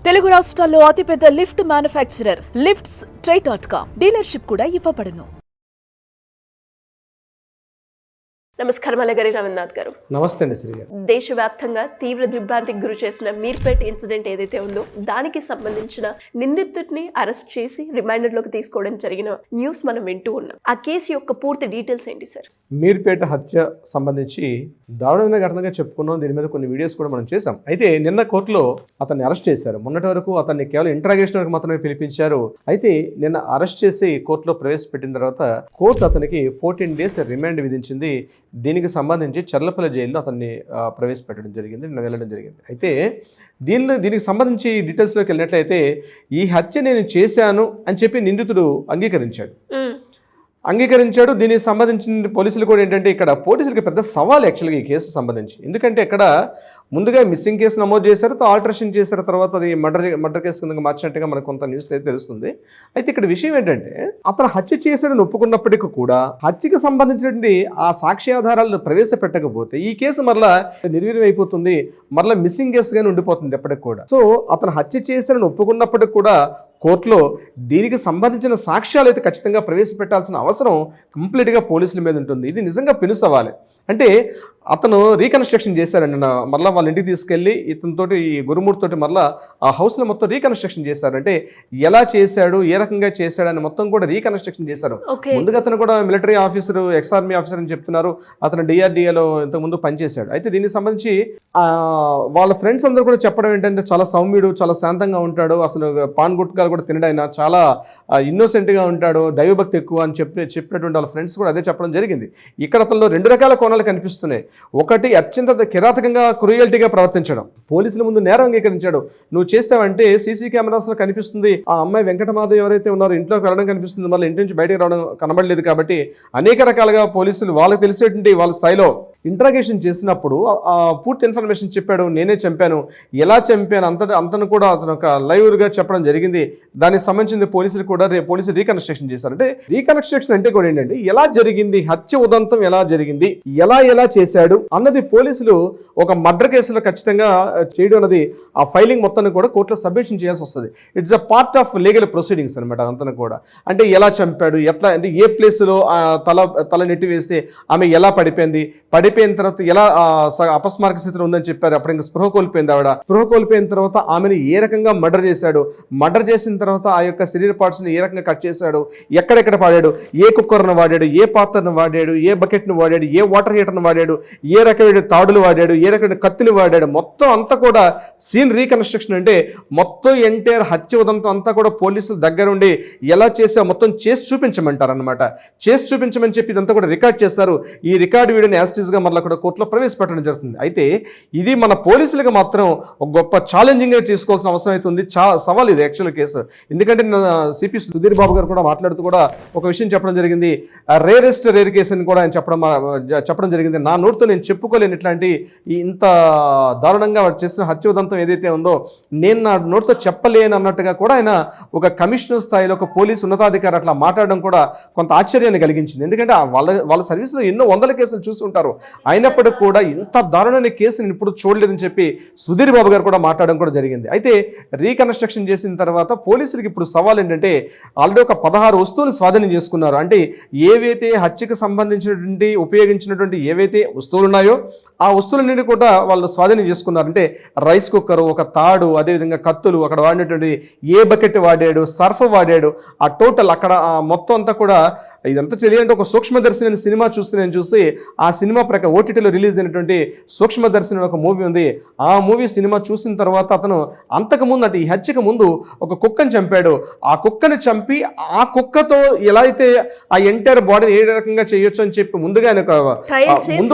తెలుగు రాష్ట్రాల్లో అతిపెద్ద lift manufacturer lifts ట్రై.com dealership కూడా ఇవ్వబడును. నమస్కారం అలగారి రవీంద్రనాథ్ గారు. నమస్తే అండి శ్రీ గారు. దేశవ్యాప్తంగా తీవ్ర దిగ్భ్రాంతికి గురి చేసిన మీర్పేట్ ఇన్సిడెంట్ ఏదైతే ఉందో దానికి సంబంధించిన నిందితుడిని అరెస్ట్ చేసి రిమైండర్లోకి తీసుకోవడం జరిగిన న్యూస్ మనం వింటూ ఉన్నాం. ఆ కేసు యొక్క పూర్తి డీటెయిల్స్ ఏంటి సార్? మీర్పేట హత్య సంబంధించి దారుణమైన ఘటనగా చెప్పుకున్నాం. దీని మీద కొన్ని వీడియోస్ కూడా మనం చేసాం. అయితే నిన్న కోర్టులో అతన్ని అరెస్ట్ చేశారు. మొన్నటి వరకు అతన్ని కేవలం ఇంటరాగేషన్ వరకు మాత్రమే పిలిపించారు. అయితే నిన్న అరెస్ట్ చేసి కోర్టులో ప్రవేశపెట్టిన తర్వాత కోర్టు అతనికి 14 days రిమాండ్ విధించింది. దీనికి సంబంధించి చర్లపల్లి జైల్లో అతన్ని ప్రవేశపెట్టడం జరిగింది, నిన్న వెళ్ళడం జరిగింది. అయితే దీనికి సంబంధించి డీటెయిల్స్లోకి వెళ్ళినట్లయితే ఈ హత్య నేను చేశాను అని చెప్పి నిందితుడు అంగీకరించాడు. దీనికి సంబంధించిన పోలీసులు కూడా ఏంటంటే ఇక్కడ పోలీసులకి పెద్ద సవాల్ యాక్చువల్గా ఈ కేసు సంబంధించి. ఎందుకంటే ఇక్కడ ముందుగా మిస్సింగ్ కేసు నమోదు చేశారు, ఆల్టరేషన్ చేశారు, తర్వాత అది మర్డర్ కేసు కింద మార్చినట్టుగా మనకు కొంత న్యూస్ అయితే తెలుస్తుంది. అయితే ఇక్కడ విషయం ఏంటంటే అతను హత్య చేశాడని ఒప్పుకున్నప్పటికీ కూడా హత్యకు సంబంధించినటువంటి ఆ సాక్ష్యాధారాలను ప్రవేశపెట్టకపోతే ఈ కేసు మరలా నిర్వీర్యం అయిపోతుంది, మరలా మిస్సింగ్ కేసుగానే ఉండిపోతుంది ఎప్పటికి కూడా. సో అతను హత్య చేశాడని ఒప్పుకున్నప్పటికి కూడా కోర్టులో దీనికి సంబంధించిన సాక్ష్యాలు అయితే ఖచ్చితంగా ప్రవేశపెట్టాల్సిన అవసరం కంప్లీట్గా పోలీసుల మీద ఉంటుంది. ఇది నిజంగా పెనుసవాలే. అంటే అతను రీకన్స్ట్రక్షన్ చేశారండి. మరలా వాళ్ళ ఇంటికి తీసుకెళ్ళి ఇతనితోటి ఈ గురుమూర్తితోటి మరలా ఆ హౌస్లో మొత్తం రీకన్స్ట్రక్షన్ చేశారు. అంటే ఎలా చేశాడు, ఏ రకంగా చేశాడు అని మొత్తం కూడా రీకన్స్ట్రక్షన్ చేశారు. ముందుగా అతను కూడా military officer, ex army officer అని చెప్తున్నారు. అతను DRDAలో ఇంతకుముందు పనిచేశాడు. అయితే దీనికి సంబంధించి వాళ్ళ ఫ్రెండ్స్ అందరూ కూడా చెప్పడం ఏంటంటే చాలా సౌమ్యుడు, చాలా శాంతంగా ఉంటాడు, అసలు పాన్ గుట్కాలు కూడా తినడైనా చాలా ఇన్నోసెంట్గా ఉంటాడు, దైవభక్తి ఎక్కువ అని చెప్పినటువంటి వాళ్ళ ఫ్రెండ్స్ కూడా అదే చెప్పడం జరిగింది. ఇక్కడ అతనిలో 2 రకాల కోణాలు కనిపిస్తున్నాయి. ఒకటి అత్యంత కిరాతకంగా క్రూయల్టీగా ప్రవర్తించడం. పోలీసుల ముందు నేరం అంగీకరించాడు. నువ్వు చేసావంటే CC కెమెరాస్లో కనిపిస్తుంది, ఆ అమ్మాయి వెంకటమాధవ్ ఎవరైతే ఉన్నారో ఇంట్లోకి వెళ్ళడం కనిపిస్తుంది, మళ్ళీ ఇంటి నుంచి బయటకు రావడం కనబడలేదు. కాబట్టి అనేక రకాలుగా పోలీసులు వాళ్ళకి తెలిసేటువంటి వాళ్ళ స్థాయిలో ఇంట్రాగేషన్ చేసినప్పుడు పూర్తి ఇన్ఫర్మేషన్ చెప్పాడు. నేనే చంపాను, ఎలా చంపాను అంతను కూడా అతను ఒక లైవ్గా చెప్పడం జరిగింది. దానికి సంబంధించిన పోలీసులు కూడా పోలీసులు రీకన్స్ట్రక్షన్ చేశారు. అంటే రీకన్స్ట్రక్షన్ అంటే కూడా ఏంటంటే ఎలా జరిగింది, హత్య ఉదంతం ఎలా జరిగింది, ఎలా చేశాడు అన్నది పోలీసులు ఒక మర్డర్ కేసులో ఖచ్చితంగా చేయడం అన్నది ఆ ఫైలింగ్ మొత్తాన్ని కూడా కోర్టులో సబ్మిషన్ చేయాల్సి వస్తుంది. It's a part of legal proceedings అనమాట. అంతను కూడా అంటే ఎలా చంపాడు, ఎట్లా అంటే ఏ ప్లేస్లో తల నెట్టి వేస్తే ఆమె ఎలా పడిపోయిన తర్వాత ఎలా అపస్మారక స్థితిలో ఉందని చెప్పారు. అప్పుడు ఇంకా స్పృహ కోల్పోయింది ఆవిడ. స్పృహ కోల్పోయిన తర్వాత ఆమెను ఏ రకంగా మర్డర్ చేశాడు, మర్డర్ చేసిన తర్వాత ఆ యొక్క శరీర పార్ట్స్ని ఏ రకంగా కట్ చేశాడు, ఎక్కడెక్కడ వాడాడు, ఏ కుక్కర్ను వాడాడు, ఏ పాత్రను వాడాడు, ఏ బకెట్ను వాడాడు, ఏ వాటర్ హీటర్ను వాడాడు, ఏ రకమైన తాడులు వాడాడు, ఏ రకమైన కత్తిని వాడాడు, మొత్తం అంతా కూడా సీన్ రీకన్స్ట్రక్షన్. అంటే మొత్తం ఎంటైర్ హత్య ఉదంతం అంతా కూడా పోలీసుల దగ్గర ఉండి ఎలా చేసా మొత్తం చేసి చూపించమంటారు అనమాట. చేసి చూపించమని చెప్పి ఇదంతా కూడా రికార్డ్ చేస్తారు. ఈ రికార్డు వీడియోని యాస్టీస్గా మళ్ళీ కూడా కోర్టులో ప్రవేశపెట్టడం జరుగుతుంది. అయితే ఇది మన పోలీసులకు మాత్రం ఒక గొప్ప ఛాలెంజింగ్గా తీసుకోవాల్సిన అవసరం అయితే ఉంది. సవాల్ ఇది యాక్చువల్ కేసు. ఎందుకంటే CP సుధీర్ బాబు గారు కూడా మాట్లాడుతూ కూడా ఒక విషయం చెప్పడం జరిగింది. రేర్ కేసు అని కూడా ఆయన చెప్పడం జరిగింది. నా నోటితో నేను చెప్పుకోలేను ఇట్లాంటి ఇంత దారుణంగా చేసిన హత్య ఉదంతం ఏదైతే ఉందో నేను నా నోటితో చెప్పలేను అన్నట్టుగా కూడా ఆయన ఒక కమిషనర్ స్థాయిలో ఒక పోలీసు ఉన్నతాధికారి అట్లా మాట్లాడడం కూడా కొంత ఆశ్చర్యాన్ని కలిగించింది. ఎందుకంటే వాళ్ళ సర్వీస్లో ఎన్నో వందల కేసులు చూసి ఉంటారు. అయినప్పటికీ కూడా ఇంత దారుణమైన కేసు నేను ఇప్పుడు చూడలేదని చెప్పి సుధీర్ బాబు గారు కూడా మాట్లాడడం కూడా జరిగింది. అయితే రీకన్స్ట్రక్షన్ చేసిన తర్వాత పోలీసులకి ఇప్పుడు సవాల్ ఏంటంటే ఆల్రెడీ ఒక 16 వస్తువులు స్వాధీనం చేసుకున్నారు. అంటే ఏవైతే హత్యకు సంబంధించినటువంటి ఉపయోగించినటువంటి ఏవైతే వస్తువులు ఉన్నాయో ఆ వస్తువులన్నింటి కూడా వాళ్ళు స్వాధీనం చేసుకున్నారు. అంటే రైస్ కుక్కరు, ఒక తాడు, అదేవిధంగా కత్తులు, అక్కడ వాడినటువంటి ఏ బకెట్ వాడాడు, సర్ఫ్ వాడాడు, ఆ టోటల్ అక్కడ మొత్తం అంతా కూడా ఇదంతా తెలియాలంటే ఒక సూక్ష్మదర్శిని అనే సినిమా చూసి ఆ సినిమా OTTలో రిలీజ్ అయినటువంటి సూక్ష్మదర్శిని ఒక మూవీ ఉంది. ఆ సినిమా చూసిన తర్వాత అతను అంతకుముందు అంటే ఈ హత్యకు ముందు ఒక కుక్కని చంపాడు. ఆ కుక్కని చంపి ఆ కుక్కతో ఎలా అయితే ఆ ఎంటైర్ బాడీని ఏ రకంగా చేయొచ్చు అని చెప్పి ముందుగా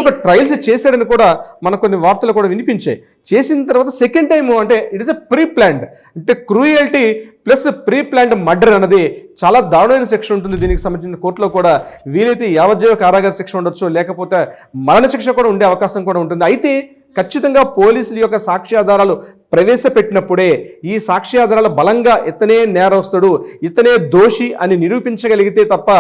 ఒక ట్రయల్స్ చేశాడని కూడా మనకు కొన్ని వార్తలు కూడా వినిపించాయి. చేసిన తర్వాత సెకండ్ టైం అంటే it is a pre planned, అంటే cruelty plus pre planned murder అన్నది చాలా దారుణమైన శిక్ష ఉంటుంది. దీనికి సంబంధించిన కోర్టులో కూడా వీలైతే యావజ్జీవ కారాగార శిక్ష ఉండొచ్చు, లేకపోతే మరణ శిక్ష కూడా ఉండే అవకాశం కూడా ఉంటుంది. అయితే ఖచ్చితంగా పోలీసుల యొక్క సాక్ష్యాధారాలు ప్రవేశపెట్టినప్పుడే ఈ సాక్ష్యాధారాల బలంగా ఇతనే నేరస్తుడు, ఇతనే దోషి అని నిరూపించగలిగితే తప్ప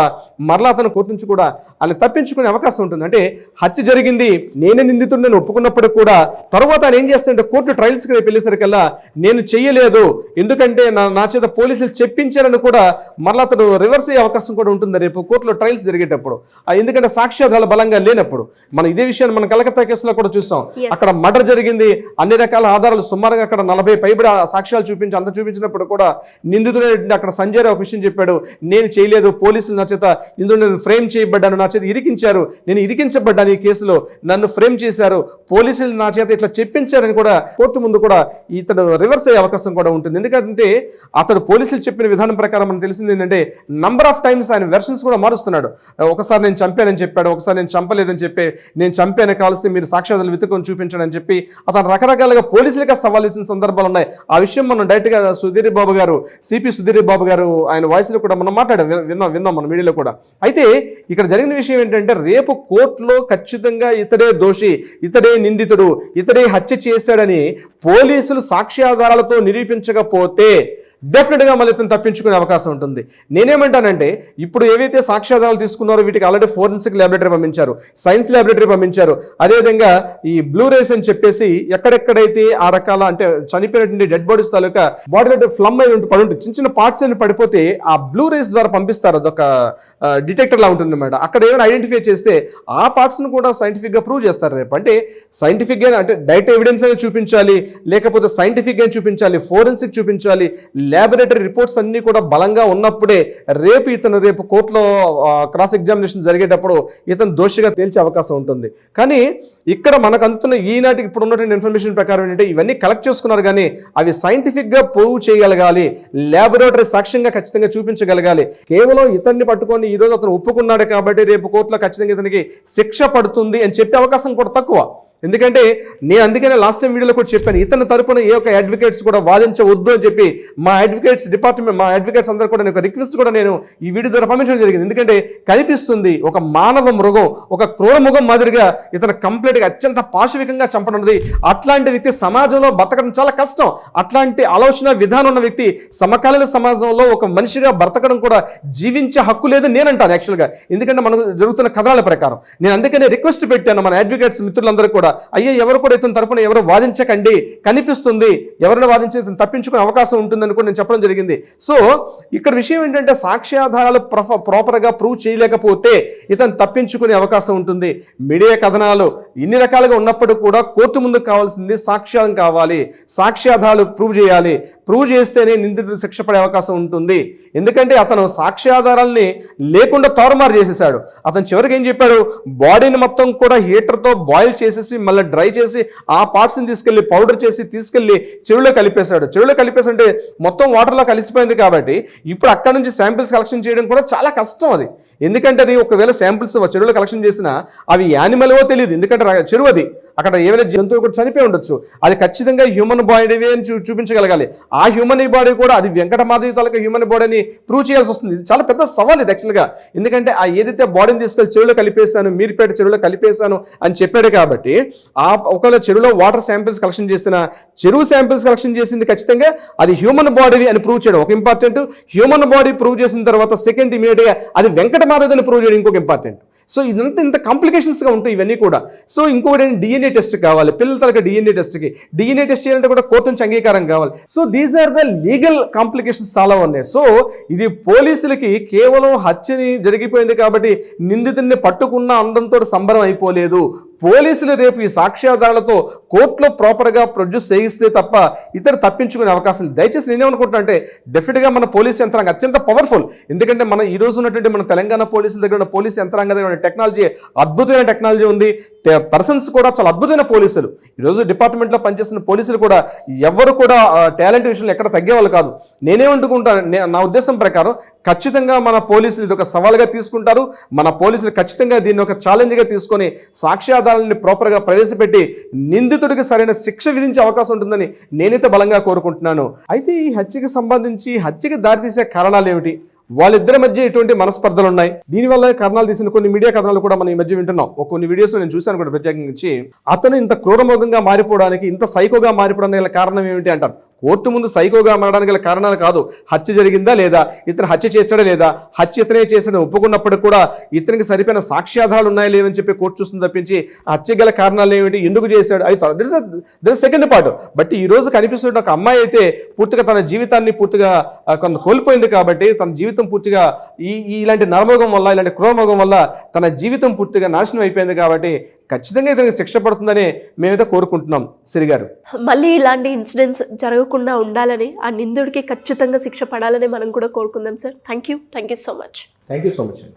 మరలా అతను కోర్టు నుంచి కూడా అలా తప్పించుకునే అవకాశం ఉంటుంది. అంటే హత్య జరిగింది, నేనే నిందితుడిని ఒప్పుకున్నప్పుడు కూడా తర్వాత ఆయన ఏం చేస్తాడంటే కోర్టు ట్రయల్స్కి రేపు వెళ్ళేసరికల్లా నేను చెయ్యలేదు, ఎందుకంటే నా చేత పోలీసులు చెప్పించారని కూడా మరలా అతను రివర్స్ అయ్యే అవకాశం కూడా ఉంటుంది రేపు కోర్టులో ట్రయల్స్ జరిగేటప్పుడు. ఎందుకంటే సాక్ష్యాధారాలు బలంగా లేనప్పుడు. మనం ఇదే విషయాన్ని మన కలకత్తా కేసులో కూడా చూసాం. అక్కడ మర్డర్ జరిగింది, అన్ని రకాల ఆధారాలు సుమారుగా అక్కడ 40 పైబడి సాక్ష్యాలు చూపించి అంత చూపించినప్పుడు కూడా నిందితుడు అక్కడ సంజయ్ రావు ఒక విషయం చెప్పాడు, నేను చేయలేదు, పోలీసులు నా చేత ఇందులో నేను ఫ్రేమ్ చేయబడ్డాను, నా చేత ఇరికించారు, నేను ఇరికించబడ్డాను ఈ కేసులో, నన్ను ఫ్రేమ్ చేశారు, పోలీసులు నా చేత ఇట్లా చెప్పించారని కూడా కోర్టు ముందు కూడా ఇతడు రివర్స్ అయ్యే అవకాశం కూడా ఉంటుంది. ఎందుకంటే అతడు పోలీసులు చెప్పిన విధానం ప్రకారం మనకు తెలిసింది ఏంటంటే నంబర్ ఆఫ్ టైమ్స్ ఆయన వెర్షన్స్ కూడా మారుస్తున్నాడు. ఒకసారి నేను చంపానని చెప్పాడు, ఒకసారి నేను చంపలేదని చెప్పి, నేను చంపాను కావాల్సి మీరు సాక్ష్యాధారాలు వెతుకొని చూపించడం అని చెప్పి అతను రకరకాలుగా పోలీసులుగా సవాల్ చేసిన సందర్భాలు ఉన్నాయి. ఆ విషయం మనం డైరెక్ట్గా సుధీర్ బాబు గారు, సిపి సుధీర్ బాబు గారు ఆయన వాయిస్లో కూడా మనం మాట్లాడాం, విన్నాం మన మీడియాలో కూడా. అయితే ఇక్కడ జరిగిన విషయం ఏంటంటే రేపు కోర్టులో ఖచ్చితంగా ఇతడే దోషి, ఇతడే నిందితుడు, ఇతడే హత్య చేశాడని పోలీసులు సాక్ష్యాధారాలతో నిరూపించకపోతే డెఫినెట్గా మళ్ళీ ఇతను తప్పించుకునే అవకాశం ఉంటుంది. నేనేమంటానంటే ఇప్పుడు ఏవైతే సాక్ష్యాధారాలు తీసుకున్నారో వీటికి ఆల్రెడీ ఫోరెన్సిక్ ల్యాబొరేటరీ పంపించారు, సైన్స్ ల్యాబొరేటరీ పంపించారు, అదేవిధంగా ఈ బ్లూ రేస్ అని చెప్పేసి ఎక్కడెక్కడైతే ఆ రకాల అంటే చనిపోయినటువంటి డెడ్ బాడీస్ తాలూకా బాడీలో ఫ్లమ్ అయి పడి చిన్న చిన్న పార్ట్స్ అని పడిపోతే ఆ బ్లూ రేస్ ద్వారా పంపిస్తారు, అదొక డిటెక్టర్ లా ఉంటుంది అనమాట. అక్కడ ఏమైనా ఐడెంటిఫై చేస్తే ఆ పార్ట్స్ ను కూడా సైంటిఫిక్ గా ప్రూవ్ చేస్తారు రేపు. అంటే సైంటిఫిక్ గా అంటే డైరెక్ట్ ఎవిడెన్స్ అనేది చూపించాలి, లేకపోతే సైంటిఫిక్ గా చూపించాలి, ఫోరెన్సిక్ చూపించాలి, ల్యాబొరేటరీ రిపోర్ట్స్ అన్ని కూడా బలంగా ఉన్నప్పుడే రేపు కోర్టులో క్రాస్ ఎగ్జామినేషన్ జరిగేటప్పుడు ఇతను దోషిగా తేల్చే అవకాశం ఉంటుంది. కానీ ఇక్కడ మనకు అందుతున్న ఈనాటికి ఇప్పుడు ఉన్నటువంటి ఇన్ఫర్మేషన్ ప్రకారం ఏంటంటే ఇవన్నీ కలెక్ట్ చేసుకున్నారు, కానీ అవి సైంటిఫిక్ గా ప్రూవ్ చేయగలగాలి, ల్యాబొరేటరీ సాక్ష్యంగా ఖచ్చితంగా చూపించగలగాలి. కేవలం ఇతన్ని పట్టుకొని ఈ రోజు అతను ఒప్పుకున్నాడు కాబట్టి రేపు కోర్టులో ఖచ్చితంగా ఇతనికి శిక్ష పడుతుంది అని చెప్పే అవకాశం కూడా తక్కువ. ఎందుకంటే నేను అందుకనే లాస్ట్ టైం వీడియోలో కూడా చెప్పాను, ఇతని తరపున ఏ ఒక్క అడ్వకేట్స్ కూడా వాదించవద్దు అని చెప్పి మా అడ్వకేట్స్ అందరూ కూడా నేను రిక్వెస్ట్ కూడా నేను ఈ వీడియో ద్వారా పంపించడం జరిగింది. ఎందుకంటే కనిపిస్తుంది ఒక మానవ మృగం, ఒక క్రూర మృగం మాదిరిగా ఇతను కంప్లీట్గా అత్యంత పాశవికంగా చంపనున్నది. అట్లాంటి వ్యక్తి సమాజంలో బతకడం చాలా కష్టం. అట్లాంటి ఆలోచన విధానం ఉన్న వ్యక్తి సమకాలీన సమాజంలో ఒక మనిషిగా బ్రతకడం కూడా జీవించే హక్కు లేదని నేను అంటాను యాక్చువల్గా. ఎందుకంటే మనకు జరుగుతున్న కథనాల ప్రకారం నేను అందుకనే రిక్వెస్ట్ పెట్టాను మన అడ్వకేట్స్ మిత్రులందరూ కూడా, అయ్యో ఎవరు కూడా ఇతని తరపున ఎవరు వాదించకండి, కనిపిస్తుంది ఎవరిని వాదించి ఇతను తప్పించుకునే అవకాశం ఉంటుందని కూడా నేను చెప్పడం జరిగింది. సో ఇక్కడ విషయం ఏంటంటే సాక్ష్యాధారాలు ప్రాపర్గా ప్రూవ్ చేయలేకపోతే ఇతను తప్పించుకునే అవకాశం ఉంటుంది. మీడియా కథనాలు ఇన్ని రకాలుగా ఉన్నప్పుడు కూడా కోర్టు ముందు కావాల్సింది సాక్ష్యం కావాలి, సాక్ష్యాధారాలు ప్రూవ్ చేయాలి. ప్రూవ్ చేస్తేనే నిందితుడు శిక్ష పడే అవకాశం ఉంటుంది. ఎందుకంటే అతను సాక్ష్యాధారాల్ని లేకుండా తారుమారు చేసేసాడు. అతను చివరికి ఏం చెప్పాడు, బాడీని మొత్తం కూడా హీటర్తో బాయిల్ చేసేసి మళ్ళీ డ్రై చేసి ఆ పార్ట్స్ని తీసుకెళ్లి పౌడర్ చేసి తీసుకెళ్లి చెరువులో కలిపేశాడు. చెరువులో కలిపేసంటే మొత్తం వాటర్లో కలిసిపోయింది కాబట్టి ఇప్పుడు అక్కడ నుంచి శాంపిల్స్ కలెక్షన్ చేయడం కూడా చాలా కష్టం. అది ఎందుకంటే అది ఒకవేళ శాంపిల్స్ చెరువులో కలెక్షన్ చేసినా అవి యానిమల్వో తెలియదు, ఎందుకంటే చెరువు అది, అక్కడ ఏమైనా జంతువు కూడా చనిపోయి ఉండొచ్చు. అది ఖచ్చితంగా హ్యూమన్ బాడీ అని చూపించగలగాలి. ఆ హ్యూమన్ బాడీ కూడా అది వెంకటమాధవి తాలూకా హ్యూమన్ బాడీని ప్రూవ్ చేయాల్సి వస్తుంది. చాలా పెద్ద సవాల్ ఇది యాక్చువల్గా. ఎందుకంటే ఆ ఏదైతే బాడీని తీసుకెళ్ళి చెరువులో కలిపేశాను, మీర్పేట చెరువులో కలిపేశాను అని చెప్పాడు కాబట్టి ఆ ఒకవేళ చెరువులో వాటర్ శాంపిల్స్ కలెక్షన్ చేసిన చెరువు శాంపిల్స్ కలెక్షన్ చేసింది ఖచ్చితంగా అది హ్యూమన్ బాడీ అని ప్రూవ్ చేయడం ఒక ఇంపార్టెంట్. హ్యూమన్ బాడీ ప్రూవ్ చేసిన తర్వాత సెకండ్ ఇమీడియట్గా అది వెంకటమాధవి అని ప్రూవ్ చేయడం ఇంకొక ఇంపార్టెంట్. సో ఇదంతా ఇంత కాంప్లికేషన్స్గా ఉంటాయి ఇవన్నీ కూడా. సో ఇంకొకటి డిఎన్ఏ టెస్ట్ కావాలి, పిల్లల తరగతి డిఎన్ఏ టెస్ట్ చేయాలంటే కూడా కోర్టు నుంచి అంగీకారం కావాలి. So these are the legal complications చాలా ఉన్నాయి. సో ఇది పోలీసులకి కేవలం హత్యని జరిగిపోయింది కాబట్టి నిందితుడిని పట్టుకున్న అందంతో సంబరం అయిపోలేదు. పోలీసులు రేపు ఈ సాక్ష్యాధారాలతో కోర్టులో ప్రాపర్గా ప్రొడ్యూస్ చేయిస్తే తప్ప ఇతరు తప్పించుకునే అవకాశం లేదు. దయచేసి నేనేమనుకుంటున్నా అంటే డెఫినెట్గా మన పోలీస్ యంత్రాంగం అత్యంత పవర్ఫుల్. ఎందుకంటే మన ఈ రోజు ఉన్నటువంటి మన తెలంగాణ పోలీసుల దగ్గర ఉన్న పోలీస్ యంత్రాంగం దగ్గర ఉన్న టెక్నాలజీ అద్భుతమైన టెక్నాలజీ ఉంది. పర్సన్స్ కూడా చాలా అద్భుతమైన పోలీసులు. ఈరోజు డిపార్ట్మెంట్లో పనిచేస్తున్న పోలీసులు కూడా ఎవరు కూడా టాలెంట్ విషయంలో ఎక్కడ తగ్గేవాళ్ళు కాదు. నేనేమనుకుంటాను, నా ఉద్దేశం ప్రకారం ఖచ్చితంగా మన పోలీసులు ఇది ఒక సవాల్గా తీసుకుంటారు. మన పోలీసులు ఖచ్చితంగా దీన్ని ఒక ఛాలెంజ్గా తీసుకొని సాక్ష్యాధారాలని ప్రాపర్గా ప్రవేశపెట్టి నిందితుడికి సరైన శిక్ష విధించే అవకాశం ఉంటుందని నేనైతే బలంగా కోరుకుంటున్నాను. అయితే ఈ హత్యకి సంబంధించి హత్యకి దారితీసే కారణాలు ఏమిటి? వాళ్ళిద్దరి మధ్య ఎటువంటి మనస్పర్ధలు ఉన్నాయి. దీనివల్ల కారణాలు తీసిన కొన్ని మీడియా కథనాలు కూడా మనం ఈ మధ్య వింటున్నాం. కొన్ని వీడియోస్ నేను చూశాను కూడా ప్రత్యేకించి. అతను ఇంత క్రూరమోగంగా మారిపోవడానికి, ఇంత సైకోగా మారిపోవడానికి గల కారణం ఏమిటి అంటారు. కోర్టు ముందు సైకోగా మారడానికి గల కారణాలు కాదు, హత్య జరిగిందా లేదా, ఇతను హత్య చేశాడా లేదా, హత్య ఇతనే చేశాడని ఒప్పుకున్నప్పటికి కూడా ఇతనికి సరిపోయిన సాక్ష్యాధారాలు ఉన్నాయా లేవని చెప్పి కోర్టు చూస్తుంది తప్పించి హత్య గల కారణాలు ఏమిటి, ఎందుకు చేశాడు, అది సెకండ్ పార్ట్. బట్ ఈ రోజు కనిపిస్తున్న ఒక అమ్మాయి అయితే పూర్తిగా తన జీవితాన్ని పూర్తిగా కొంత కోల్పోయింది. కాబట్టి తన జీవితం పూర్తిగా ఇలాంటి నరమోగం వల్ల, ఇలాంటి క్రూరమోగం వల్ల తన జీవితం పూర్తిగా నాశనం అయిపోయింది. కాబట్టి ఖచ్చితంగా ఇతనికి శిక్ష పడుతుందని మేమైతే కోరుకుంటున్నాం. సిరి గారు, మళ్ళీ ఇలాంటి ఇన్సిడెంట్స్ జరగకుండా ఉండాలని, ఆ నిందుడికి ఖచ్చితంగా శిక్ష పడాలని మనం కూడా కోరుకుందాం sir. Thank you so much. Thank you so much అండి.